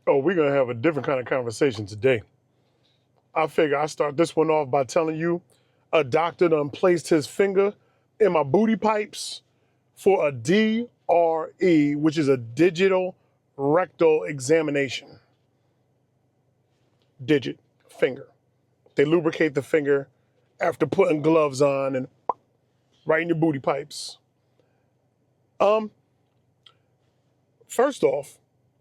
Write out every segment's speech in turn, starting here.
Oh, we're going to have a different kind of conversation today. I figure I start this one off by telling you a doctor done placed his finger in my booty pipes for a DRE, which is a digital rectal examination. Digit, finger. They lubricate the finger after putting gloves on and right in your booty pipes. First off,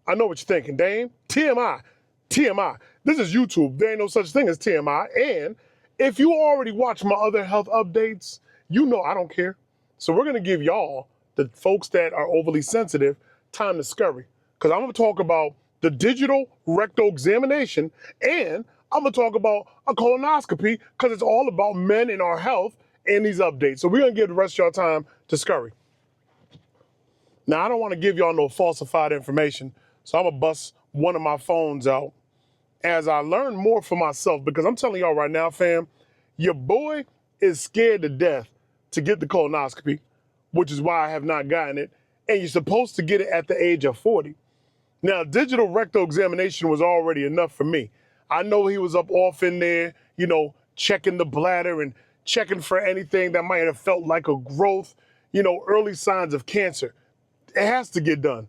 I know what you're thinking, Daym. TMI, TMI. This is YouTube. There ain't no such thing as TMI. And if you already watch my other health updates, you know I don't care. So we're gonna give y'all, the folks that are overly sensitive, time to scurry. Because I'm gonna talk about the digital rectal examination and I'm gonna talk about a colonoscopy because it's all about men and our health and these updates. So we're gonna give the rest of y'all time to scurry. Now, I don't want to give y'all no falsified information, so I'm going to bust one of my phones out as I learn more for myself, because I'm telling y'all right now, fam, your boy is scared to death to get the colonoscopy, which is why I have not gotten it, and you're supposed to get it at the age of 40. Now, digital rectal examination was already enough for me. I know he was up off in there, checking the bladder and checking for anything that might have felt like a growth, early signs of cancer. It has to get done.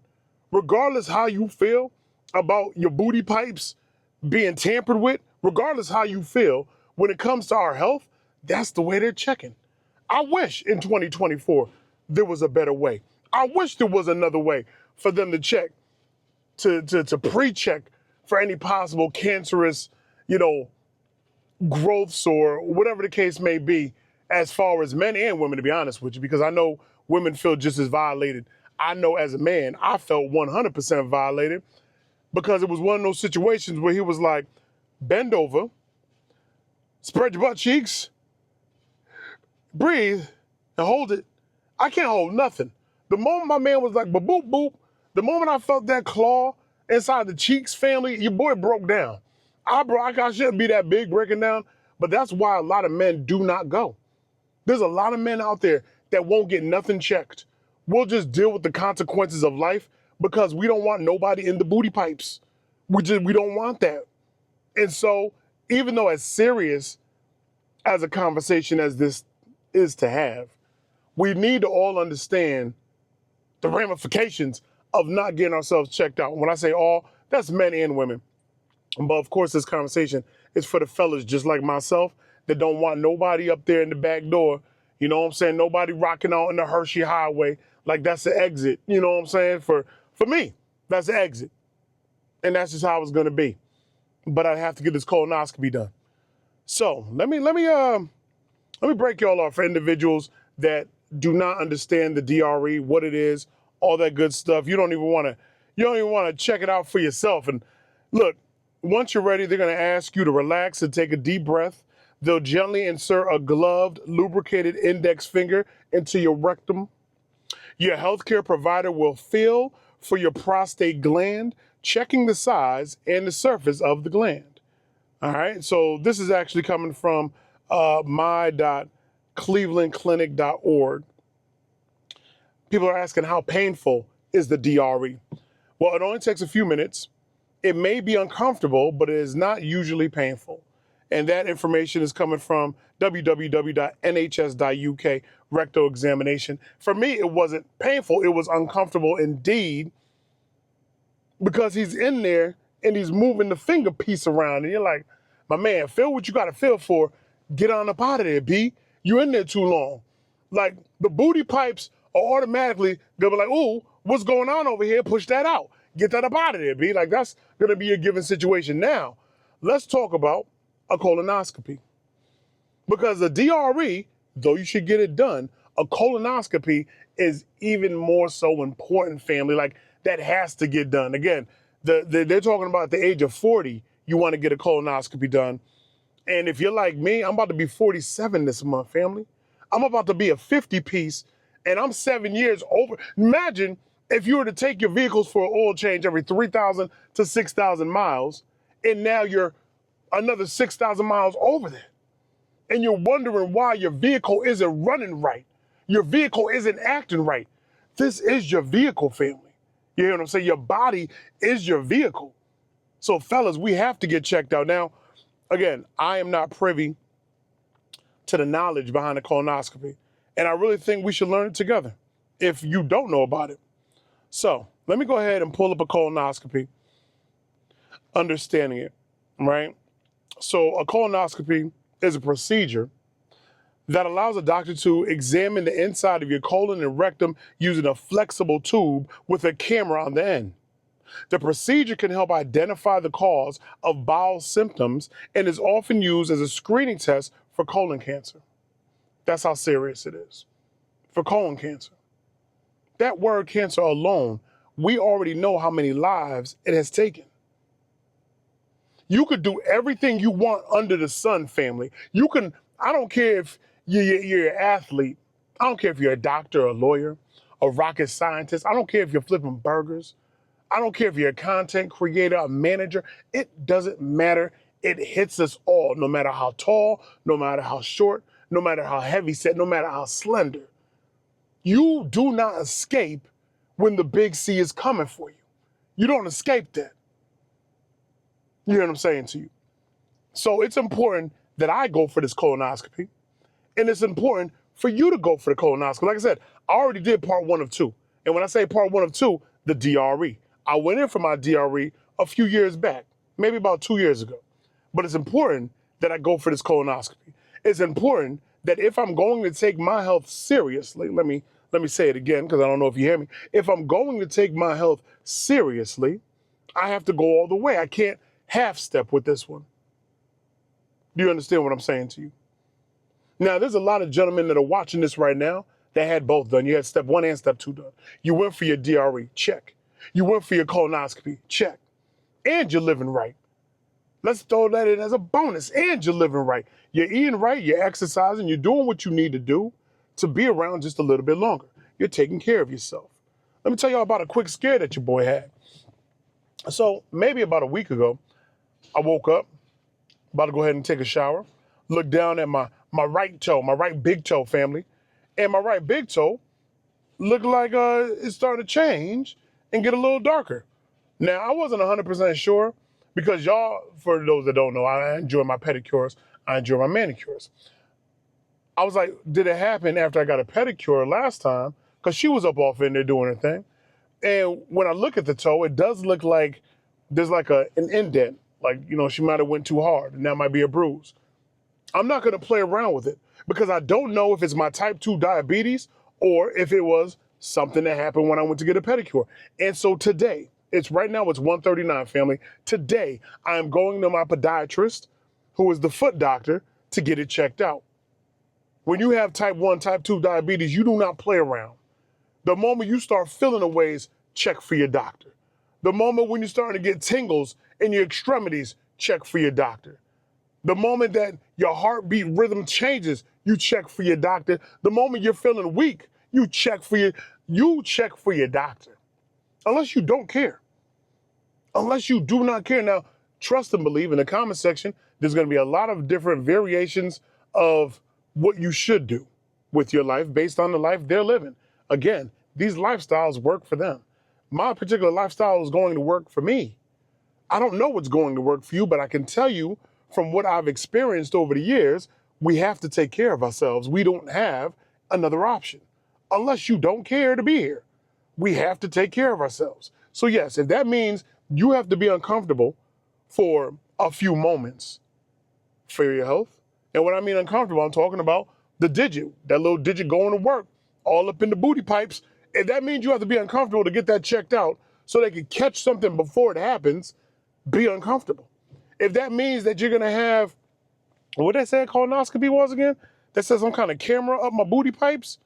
Regardless how you feel about your booty pipes being tampered with, regardless how you feel, when it comes to our health, that's the way they're checking. I wish in 2024 there was a better way. I wish there was another way for them to check, to pre-check for any possible cancerous, growths or whatever the case may be, as far as men and women, to be honest with you, because I know women feel just as violated. I know as a man, I felt 100% violated because it was one of those situations where he was like, bend over, spread your butt cheeks, breathe, and hold it. I can't hold nothing. The moment my man was like, boop, boop, the moment I felt that claw inside the cheeks, family, your boy broke down. I shouldn't be that big breaking down, but that's why a lot of men do not go. There's a lot of men out there that won't get nothing checked. We'll just deal with the consequences of life because we don't want nobody in the booty pipes. We don't want that. And so, even though as serious as a conversation as this is to have, we need to all understand the ramifications of not getting ourselves checked out. When I say all, that's men and women. But of course, this conversation is for the fellas just like myself that don't want nobody up there in the back door. You know what I'm saying? Nobody rocking out in the Hershey Highway like that's the exit. You know what I'm saying? For me, that's the exit. And that's just how it's gonna be. But I have to get this colonoscopy done. So let me break y'all off for individuals that do not understand the DRE, what it is, all that good stuff. You don't even want to check it out for yourself. And look, once you're ready, they're gonna ask you to relax and take a deep breath. They'll gently insert a gloved, lubricated index finger into your rectum. Your healthcare provider will feel for your prostate gland, checking the size and the surface of the gland. All right, so this is actually coming from my.clevelandclinic.org. People are asking how painful is the DRE? Well, it only takes a few minutes. It may be uncomfortable, but it is not usually painful. And that information is coming from www.nhs.uk, rectal examination. For me, it wasn't painful. It was uncomfortable indeed because he's in there and he's moving the finger piece around. And you're like, my man, feel what you got to feel for. Get on up out of there, B. You're in there too long. Like the booty pipes are automatically, they'll be like, ooh, what's going on over here? Push that out. Get that up out of there, B. Like that's going to be a given situation. Now, let's talk about a colonoscopy. Because the DRE, though you should get it done, a colonoscopy is even more so important, family. Like that has to get done. Again, they're talking about at the age of 40, you want to get a colonoscopy done. And if you're like me, I'm about to be 47 this month, family. I'm about to be a 50 piece and I'm 7 years over. Imagine if you were to take your vehicles for an oil change every 3,000 to 6,000 miles, and now you're another 6,000 miles over there. And you're wondering why your vehicle isn't running right. Your vehicle isn't acting right. This is your vehicle, family. You hear what I'm saying? Your body is your vehicle. So fellas, we have to get checked out. Now, again, I am not privy to the knowledge behind the colonoscopy. And I really think we should learn it together if you don't know about it. So let me go ahead and pull up a colonoscopy, understanding it, right? So a colonoscopy is a procedure that allows a doctor to examine the inside of your colon and rectum using a flexible tube with a camera on the end. The procedure can help identify the cause of bowel symptoms and is often used as a screening test for colon cancer. That's how serious it is. For colon cancer. That word cancer alone, we already know how many lives it has taken. You could do everything you want under the sun, family. You can, I don't care if you're an athlete. I don't care if you're a doctor, a lawyer, a rocket scientist. I don't care if you're flipping burgers. I don't care if you're a content creator, a manager. It doesn't matter. It hits us all, no matter how tall, no matter how short, no matter how heavy set, no matter how slender. You do not escape when the big C is coming for you. You don't escape that. You hear what I'm saying to you? So it's important that I go for this colonoscopy, and it's important for you to go for the colonoscopy. Like I said, I already did part 1 of 2. And when I say part 1 of 2, the DRE. I went in for my DRE a few years back, maybe about 2 years ago. But it's important that I go for this colonoscopy. It's important that if I'm going to take my health seriously, let me say it again because I don't know if you hear me. If I'm going to take my health seriously, I have to go all the way. I can't half step with this one. Do you understand what I'm saying to you? Now, there's a lot of gentlemen that are watching this right now that had both done. You had step 1 and step 2 done. You went for your DRE, check. You went for your colonoscopy, check. And you're living right. Let's throw that in as a bonus. And you're living right. You're eating right, you're exercising, you're doing what you need to do to be around just a little bit longer. You're taking care of yourself. Let me tell y'all about a quick scare that your boy had. So maybe about a week ago, I woke up, about to go ahead and take a shower, look down at my right toe, my right big toe, family, and my right big toe looked like it's starting to change and get a little darker. Now, I wasn't 100% sure because y'all, for those that don't know, I enjoy my pedicures, I enjoy my manicures. I was like, did it happen after I got a pedicure last time? Because she was up off in there doing her thing. And when I look at the toe, it does look like there's like an indent. Like, you know, she might have went too hard and that might be a bruise. I'm not going to play around with it because I don't know if it's my type 2 diabetes or if it was something that happened when I went to get a pedicure. And so today, it's 1:39, family. Today, I am going to my podiatrist, who is the foot doctor, to get it checked out. When you have type 1, type 2 diabetes, you do not play around. The moment you start feeling the ways, check for your doctor. The moment when you're starting to get tingles in your extremities, check for your doctor. The moment that your heartbeat rhythm changes, you check for your doctor. The moment you're feeling weak, you check for your doctor. Unless you don't care. Unless you do not care. Now, trust and believe in the comment section, there's going to be a lot of different variations of what you should do with your life based on the life they're living. Again, these lifestyles work for them. My particular lifestyle is going to work for me. I don't know what's going to work for you, but I can tell you from what I've experienced over the years, we have to take care of ourselves. We don't have another option. Unless you don't care to be here, we have to take care of ourselves. So yes, if that means you have to be uncomfortable for a few moments for your health, and when I mean uncomfortable, I'm talking about the digit, that little digit going to work, all up in the booty pipes. If that means you have to be uncomfortable to get that checked out so they can catch something before it happens, be uncomfortable. If that means that you're going to have, what they said colonoscopy was again? That says some kind of camera up my booty pipes?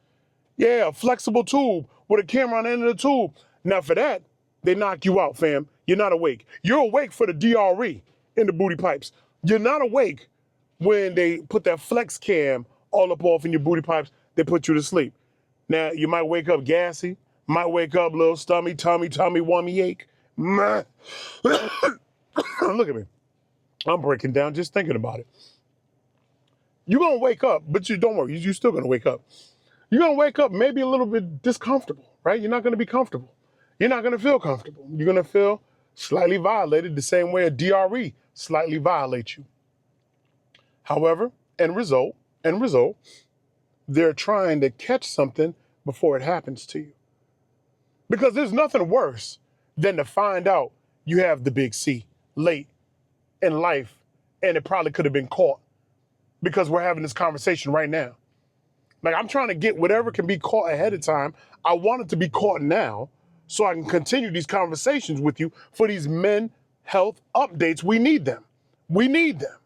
Yeah, a flexible tube with a camera on the end of the tube. Now for that, they knock you out, fam. You're not awake. You're awake for the DRE in the booty pipes. You're not awake when they put that flex cam all up off in your booty pipes. They put you to sleep. Now, you might wake up gassy, might wake up a little tummy, wummy ache. Look at me. I'm breaking down just thinking about it. You're going to wake up, but you don't worry. You're still going to wake up. You're going to wake up maybe a little bit discomfortable, right? You're not going to be comfortable. You're not going to feel comfortable. You're going to feel slightly violated the same way a DRE slightly violates you. However, end result, they're trying to catch something before it happens to you. Because there's nothing worse than to find out you have the big C late in life and it probably could have been caught, because we're having this conversation right now. Like, I'm trying to get whatever can be caught ahead of time. I want it to be caught now so I can continue these conversations with you for these men health updates. We need them. We need them.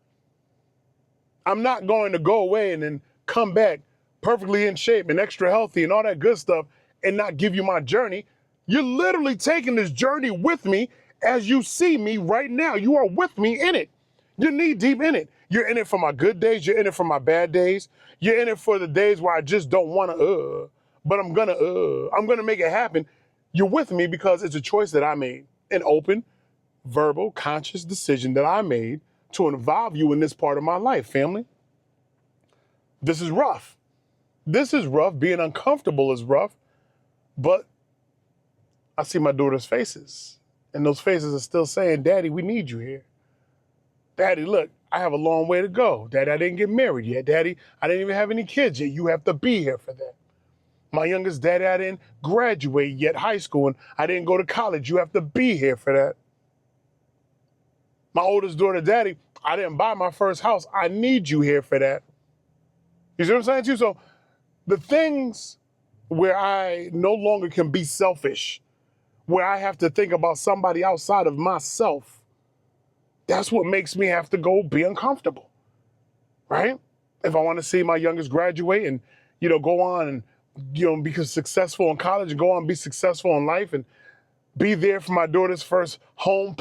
I'm not going to go away and then come back perfectly in shape and extra healthy and all that good stuff and not give you my journey. You're literally taking this journey with me as you see me right now. You are with me in it. You're knee deep in it. You're in it for my good days. You're in it for my bad days. You're in it for the days where I just don't want to, but I'm gonna make it happen. You're with me because it's a choice that I made, an open, verbal, conscious decision that I made to involve you in this part of my life, family. This is rough. This is rough. Being uncomfortable is rough, but I see my daughter's faces, and those faces are still saying, Daddy, we need you here. Daddy, look, I have a long way to go. Daddy, I didn't get married yet. Daddy, I didn't even have any kids yet. You have to be here for that. My youngest, Daddy, I didn't graduate yet high school, and I didn't go to college. You have to be here for that. My oldest daughter, Daddy, I didn't buy my first house. I need you here for that. You see what I'm saying to you? So the things where I no longer can be selfish, where I have to think about somebody outside of myself, that's what makes me have to go be uncomfortable, right? If I want to see my youngest graduate and, go on and, be successful in college and go on and be successful in life and be there for my daughter's first home,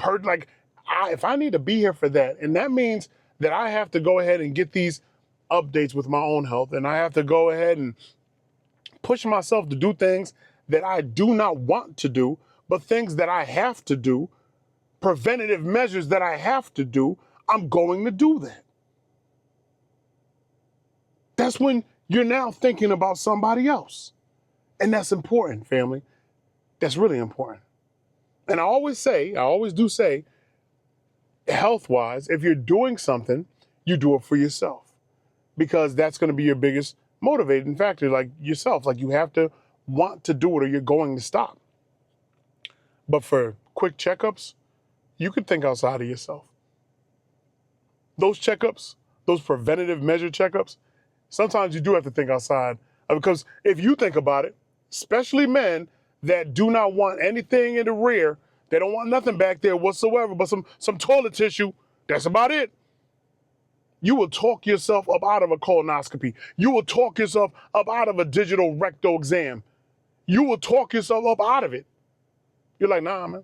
if I need to be here for that, and that means that I have to go ahead and get these updates with my own health, and I have to go ahead and push myself to do things that I do not want to do, but things that I have to do, preventative measures that I have to do, I'm going to do that. That's when you're now thinking about somebody else. And that's important, family. That's really important. And I always do say, health-wise, if you're doing something, you do it for yourself, because that's going to be your biggest motivating factor, like yourself. Like, you have to want to do it or you're going to stop. But for quick checkups, you could think outside of yourself. Those checkups, those preventative measure checkups, sometimes you do have to think outside. Because if you think about it, especially men that do not want anything in the rear, they don't want nothing back there whatsoever but some toilet tissue, that's about it. You will talk yourself up out of a colonoscopy. You will talk yourself up out of a digital rectal exam. You will talk yourself up out of it. You're like, nah, man.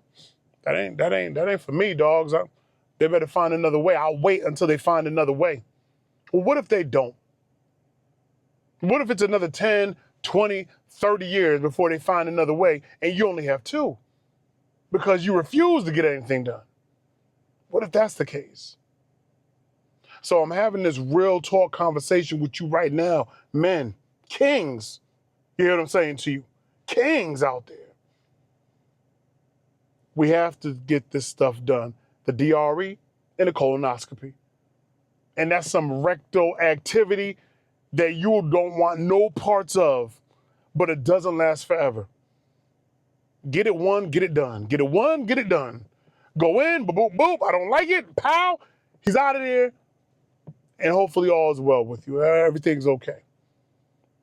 That ain't for me, dogs. They better find another way. I'll wait until they find another way. Well, what if they don't? What if it's another 10, 20, 30 years before they find another way and you only have 2 because you refuse to get anything done? What if that's the case? So I'm having this real talk conversation with you right now, men, kings. You hear what I'm saying to you? Kings out there. We have to get this stuff done. The DRE and the colonoscopy. And that's some rectal activity that you don't want no parts of, but it doesn't last forever. Get it one, get it done. Get it one, get it done. Go in, boop, boop, boop. I don't like it. Pow. He's out of there. And hopefully all is well with you. Everything's okay.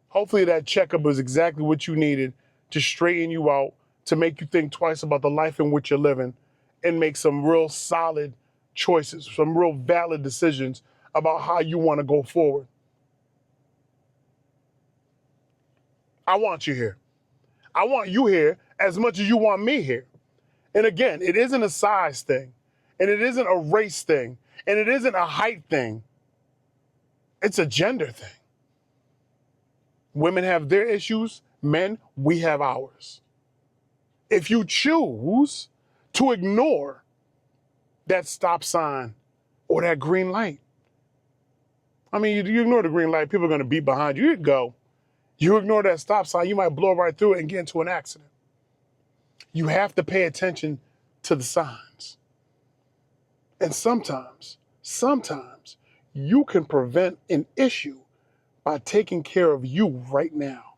Hopefully that checkup is exactly what you needed to straighten you out, to make you think twice about the life in which you're living and make some real solid choices, some real valid decisions about how you want to go forward. I want you here. I want you here as much as you want me here. And again, it isn't a size thing, and it isn't a race thing, and it isn't a height thing. It's a gender thing. Women have their issues. Men, we have ours. If you choose to ignore that stop sign or that green light, I mean, you ignore the green light, people are going to beat behind you. You go. You ignore that stop sign, you might blow right through it and get into an accident. You have to pay attention to the signs. And sometimes you can prevent an issue by taking care of you right now.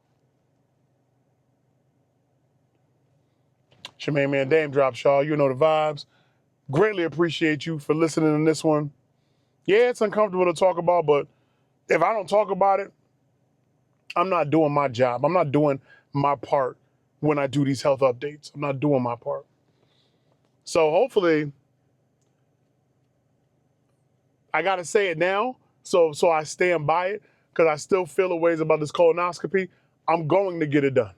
It's your main man Daym drops, y'all. You know the vibes. Greatly appreciate you for listening to this one. Yeah, it's uncomfortable to talk about, but if I don't talk about it, I'm not doing my job. I'm not doing my part when I do these health updates. I'm not doing my part. So hopefully, I got to say it now, so I stand by it, because I still feel a ways about this colonoscopy. I'm going to get it done.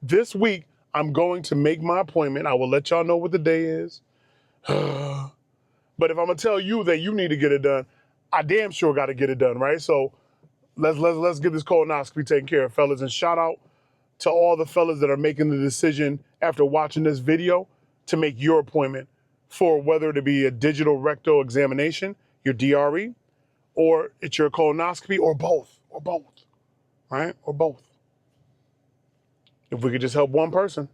This week, I'm going to make my appointment. I will let y'all know what the day is. But if I'm going to tell you that you need to get it done, I damn sure got to get it done, right? So let's get this colonoscopy taken care of, fellas. And shout out to all the fellas that are making the decision after watching this video to make your appointment for whether to be a digital rectal examination, your DRE, or it's your colonoscopy, or both, right? Or both. If we could just help one person,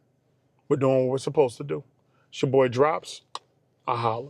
we're doing what we're supposed to do. It's your boy Drops. I holla.